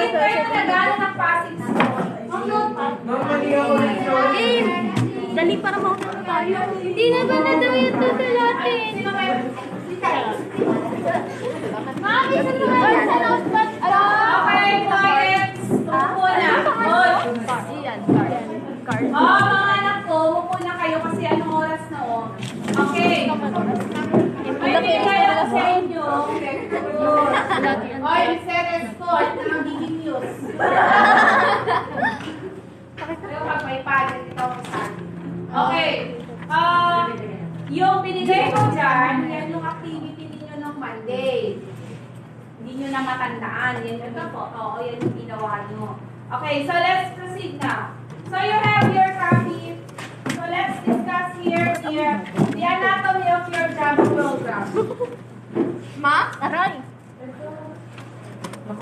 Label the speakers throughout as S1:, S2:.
S1: Bakit kayo nagano ng Pasig School?
S2: Dali para mauna tayo. Hindi na ba na daw yung tutulatin?
S1: Sino kayo? Mami, saan mo kayo sa notepad? Okay, quiet. Upo na. Good. Mga anak ko, upo na kayo kasi anong oras na oh. Okay. May binigay ako sa inyo. Oy, Mr. Escort, na magiging news. Pero pag may pageant, ito ako saan. Okay. Yung binigay ko dyan, yan yung activity ninyo ng Monday. Hindi nyo na matandaan. Yan yung ito po. Oo, yan yung ginawa nyo. Okay, so let's proceed now. So you have your copy. So let's discuss here the anatomy of your job program.
S2: Ma? Aray!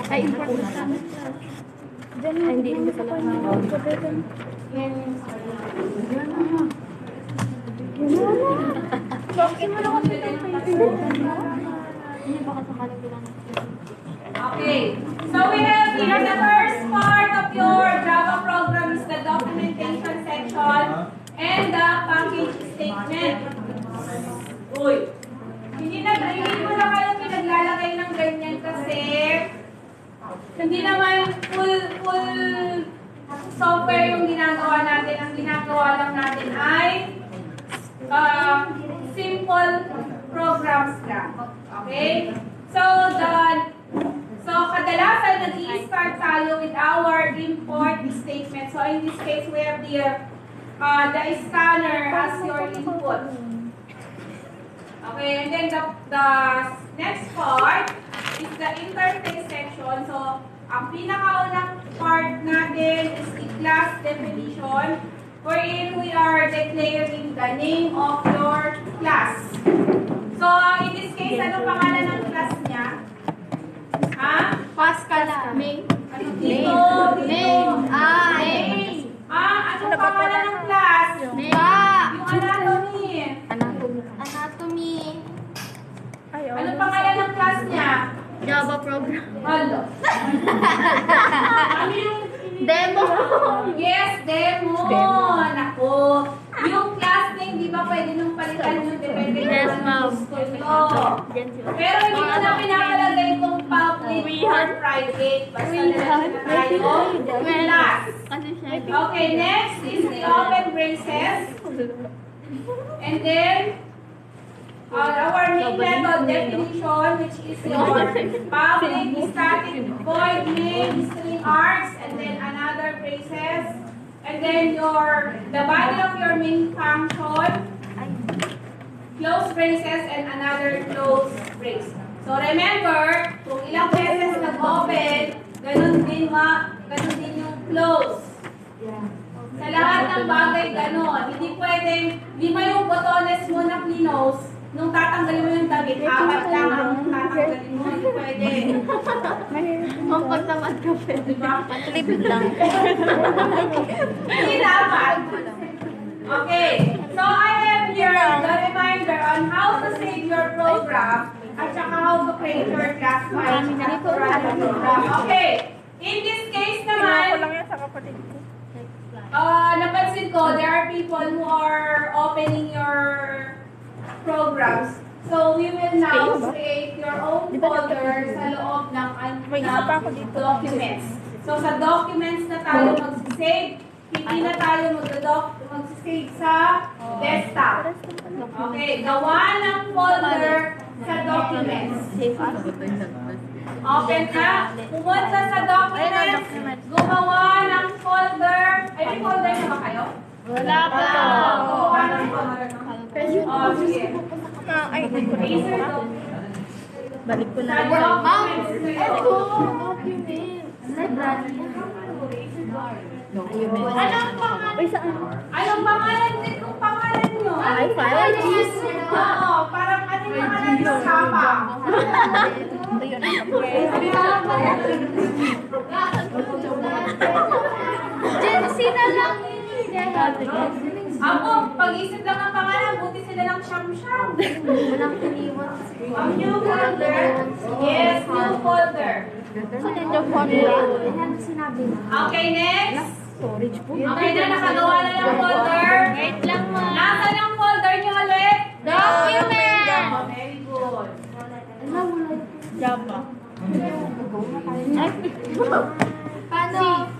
S2: Ay, important sa amin. Ay, hindi pala. Bakit mo lang kasi
S1: Okay, so we have here the first part of your Java program is the documentation section and the package statement. Uy, hindi mo na kayo pinaglalagay ng ganyan kasi hindi naman full software yung ginagawa natin. Ang ginagawa lang natin ay simple programs lang. Okay? So kadalasan nag-i-start tayo with our import statement. So in this case, we have the scanner as your input. Okay, and then the next part is the interface section. So ang pinakaunang part natin is the class definition, wherein we are declaring the name of your class. So in this case, ano pangalan ng class niya? Ha?
S2: Pascal. May.
S1: Ano dito?
S2: May.
S1: Ano pangalan ng class?
S2: May.
S1: Yung anatomy.
S2: Anatomy.
S1: Ano pangalan ng class niya?
S2: Java program.
S1: Hello. Ano yung
S2: Demo.
S1: yes, demo. Nako. Yung class name, di ba pwede nung palitan yung depende
S2: Yes, ma'am.
S1: gusto nyo. Pero hindi ko na pinapalagay kung public or private. Basta na tayo. Class. Okay, next is the open braces. And then, our main method definition, which is your public, static, void, main, string args, and then another braces, and then the body of your main function, close braces, and another close brace. So remember, kung ilang beses nag-open, ganun din yung close. Sa lahat ng bagay, ganun. Hindi pwedeng, lima yung botones mo na close, nung tatanggalin mo yung damit, apat lang ang tatanggalin mo. Hindi pwede.
S2: Mampagtamad ka pa.
S1: Diba?
S2: Flip lang.
S1: Hindi dapat. Okay. So I have here the reminder on how to save your program at saka how to create your class file to run the program. Okay. In this case naman, napansin ko, there are people who are opening your programs. So we will now create your own folder sa loob ng documents. So sa documents na tayo mag-save, hindi na tayo mag-save sa desktop. Okay, gawa ng folder sa documents. Open na, pumunta sa documents, gumawa ng folder. Ay, may folder na ba kayo?
S2: Wala pa.
S1: Gumawa ng folder. Sige.
S2: Balik ko na.
S1: Sa documents na yun. Anong pangalan din kung pangalan nyo?
S2: Ay, file.
S1: Oo, parang ano yung pangalan nyo? Sapa.
S2: Jency na lang.
S1: Ako, pag-isip lang ang pangalan, buti sila lang siyam-siyam.
S2: Walang iniwan.
S1: Ang new folder? Yes, new folder. Okay, next. Okay na, nakagawa na ng folder.
S2: Wait lang mo.
S1: Nasaan ang folder niyo ulit?
S2: Document!
S1: Very good.
S2: Java. Paano?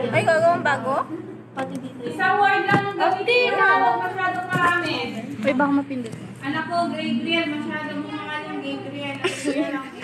S2: Ay, gagawin bago? Pati dito.
S1: Isang word lang ang gawin niyo. Huwag masyadong marami.
S2: Ay, baka mapindot.
S1: Anak ko, grade 3 yan. Masyadong mga yung grade 3 yan. Kasi marami.